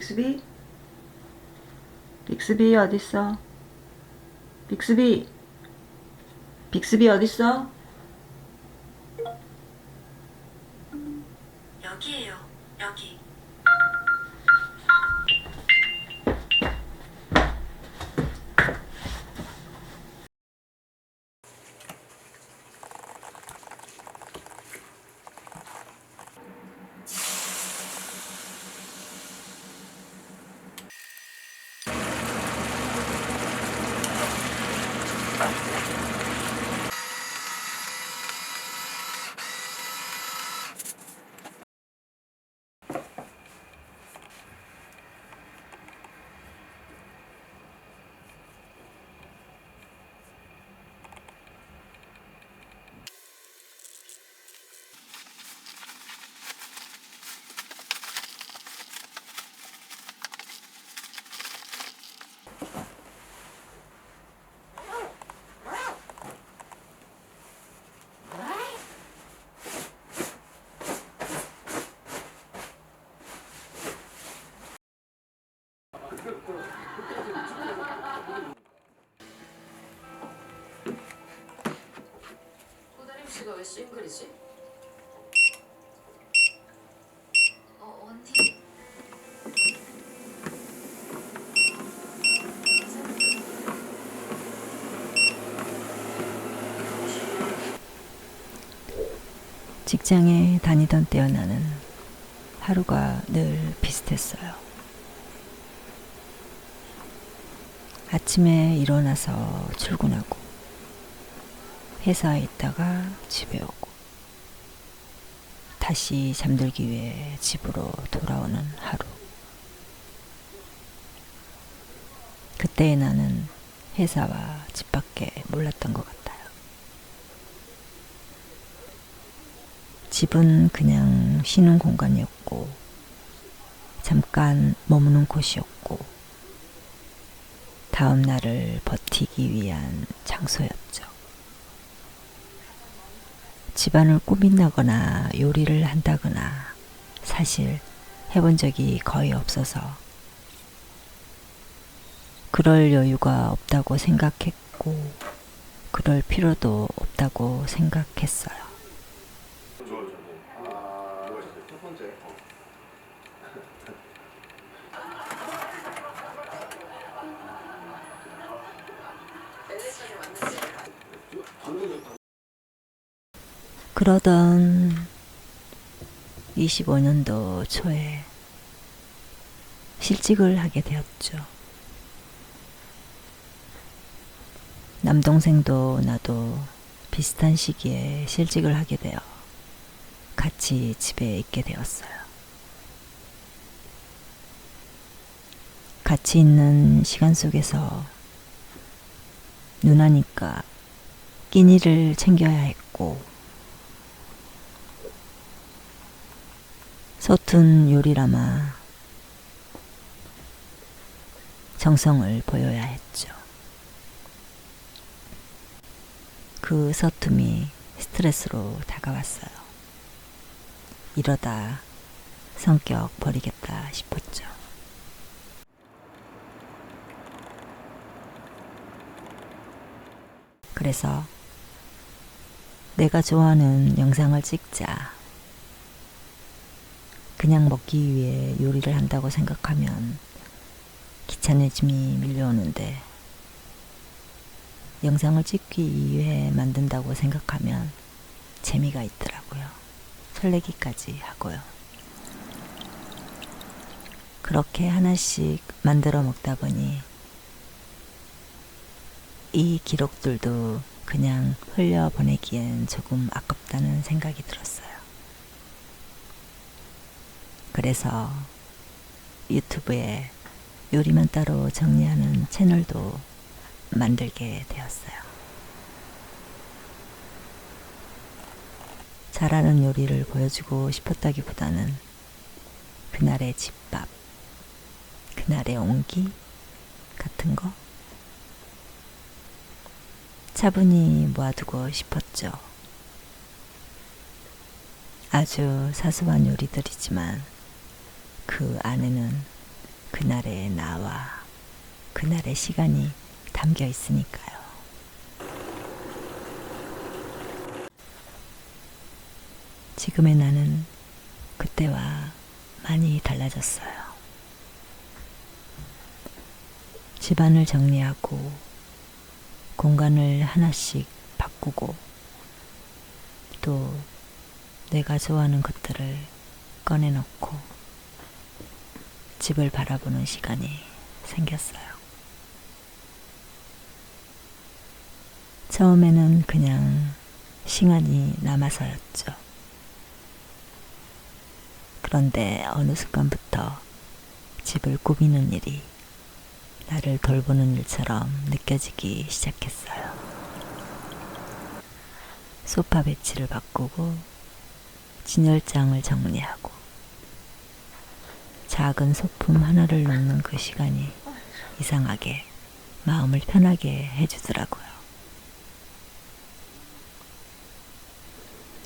빅스비? 빅스비 어딨어? 빅스비? 빅스비 어딨어? 여기에요. 여기. 호다림 씨가 왜 싱글이지? 언니. 직장에 다니던 때와 나는 하루가 늘 비슷했어요. 아침에 일어나서 출근하고 회사에 있다가 집에 오고 다시 잠들기 위해 집으로 돌아오는 하루. 그때의 나는 회사와 집밖에 몰랐던 것 같아요. 집은 그냥 쉬는 공간이었고 잠깐 머무는 곳이었고 다음 날을 버티기 위한 장소였죠. 집안을 꾸민다거나 요리를 한다거나 사실 해본 적이 거의 없어서 그럴 여유가 없다고 생각했고 그럴 필요도 없다고 생각했어요. 첫 번째. 그러던 25년도 초에 실직을 하게 되었죠. 남동생도 나도 비슷한 시기에 실직을 하게 되어 같이 집에 있게 되었어요. 같이 있는 시간 속에서 누나니까 끼니를 챙겨야 했고 서툰 요리라마 정성을 보여야 했죠. 그 서툼이 스트레스로 다가왔어요. 이러다 성격 버리겠다 싶었죠. 그래서 내가 좋아하는 영상을 찍자. 그냥 먹기 위해 요리를 한다고 생각하면 귀차니즘이 밀려오는데 영상을 찍기 위해 만든다고 생각하면 재미가 있더라고요. 설레기까지 하고요. 그렇게 하나씩 만들어 먹다 보니 이 기록들도 그냥 흘려보내기엔 조금 아깝다는 생각이 들었어요. 그래서 유튜브에 요리만 따로 정리하는 채널도 만들게 되었어요. 잘하는 요리를 보여주고 싶었다기보다는 그날의 집밥, 그날의 온기 같은 거 차분히 모아두고 싶었죠. 아주 사소한 요리들이지만 그 안에는 그날의 나와 그날의 시간이 담겨 있으니까요. 지금의 나는 그때와 많이 달라졌어요. 집안을 정리하고 공간을 하나씩 바꾸고 또 내가 좋아하는 것들을 꺼내놓고 집을 바라보는 시간이 생겼어요. 처음에는 그냥 시간이 남아서였죠. 그런데 어느 순간부터 집을 꾸미는 일이 나를 돌보는 일처럼 느껴지기 시작했어요. 소파 배치를 바꾸고 진열장을 정리하고 작은 소품 하나를 놓는 그 시간이 이상하게 마음을 편하게 해주더라고요.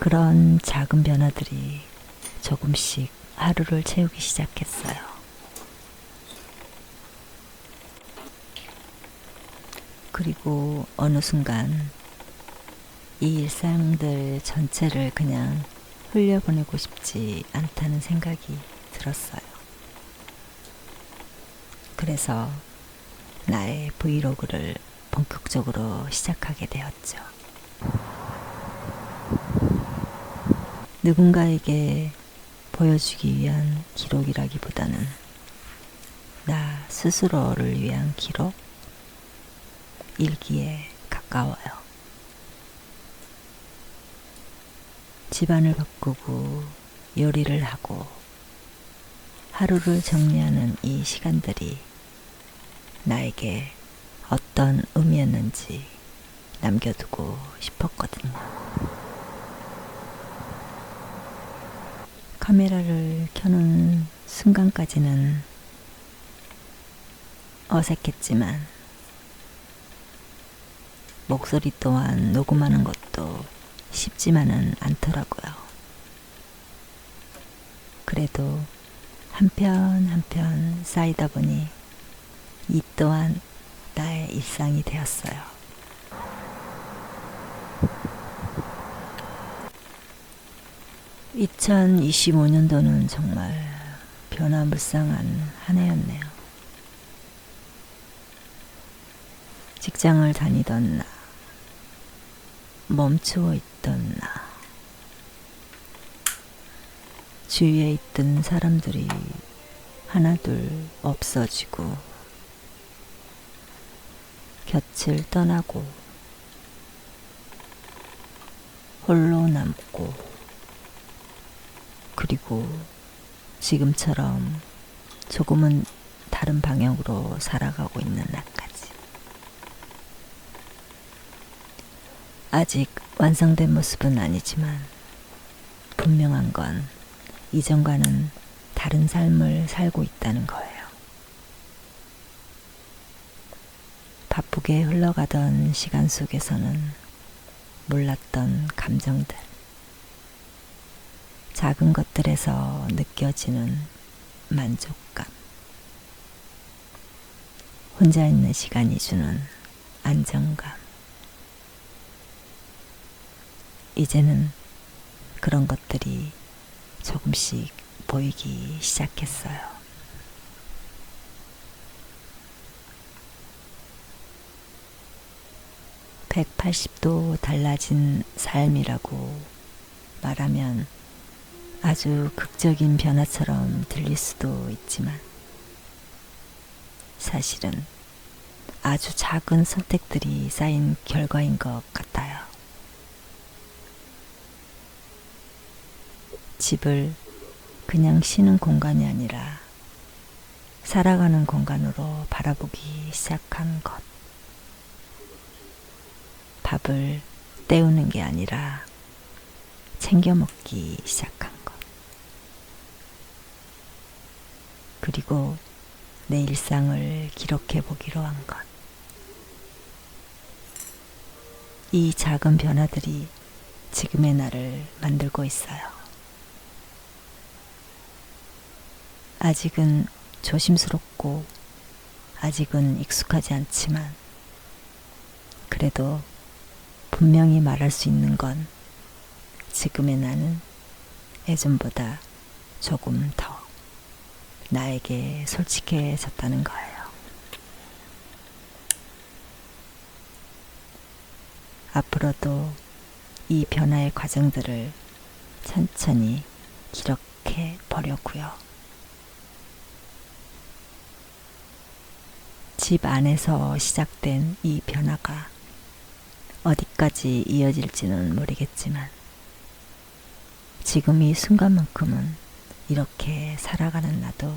그런 작은 변화들이 조금씩 하루를 채우기 시작했어요. 그리고 어느 순간 이 일상들 전체를 그냥 흘려보내고 싶지 않다는 생각이 들었어요. 그래서 나의 브이로그를 본격적으로 시작하게 되었죠. 누군가에게 보여주기 위한 기록이라기보다는 나 스스로를 위한 기록, 일기에 가까워요. 집안을 바꾸고 요리를 하고 하루를 정리하는 이 시간들이 나에게 어떤 의미였는지 남겨두고 싶었거든요. 카메라를 켜는 순간까지는 어색했지만 목소리 또한 녹음하는 것도 쉽지만은 않더라고요. 그래도 한 편 한 편 쌓이다 보니 이 또한 나의 일상이 되었어요. (2025년도는) 정말 변화무쌍한 한 해였네요. 직장을 다니던 나, 멈추어 있던 나, 주위에 있던 사람들이 하나둘 없어지고 곁을 떠나고 홀로 남고 그리고 지금처럼 조금은 다른 방향으로 살아가고 있는 나까지. 아직 완성된 모습은 아니지만 분명한 건 이전과는 다른 삶을 살고 있다는 거예요. 바쁘게 흘러가던 시간 속에서는 몰랐던 감정들, 작은 것들에서 느껴지는 만족감, 혼자 있는 시간이 주는 안정감, 이제는 그런 것들이 조금씩 보이기 시작했어요. (180도) 달라진 삶이라고 말하면 아주 극적인 변화처럼 들릴 수도 있지만 사실은 아주 작은 선택들이 쌓인 결과인 것 같아요. 집을 그냥 쉬는 공간이 아니라 살아가는 공간으로 바라보기 시작한 것. 밥을 때우는 게 아니라 챙겨 먹기 시작한 것. 그리고 내 일상을 기록해 보기로 한 것. 이 작은 변화들이 지금의 나를 만들고 있어요. 아직은 조심스럽고 아직은 익숙하지 않지만 그래도 분명히 말할 수 있는 건 지금의 나는 예전보다 조금 더 나에게 솔직해졌다는 거예요. 앞으로도 이 변화의 과정들을 천천히 기록해 보려고요. 집 안에서 시작된 이 변화가 어디까지 이어질지는 모르겠지만 지금 이 순간만큼은 이렇게 살아가는 나도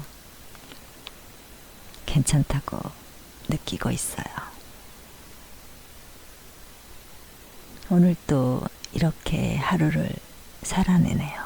괜찮다고 느끼고 있어요. 오늘도 이렇게 하루를 살아내네요.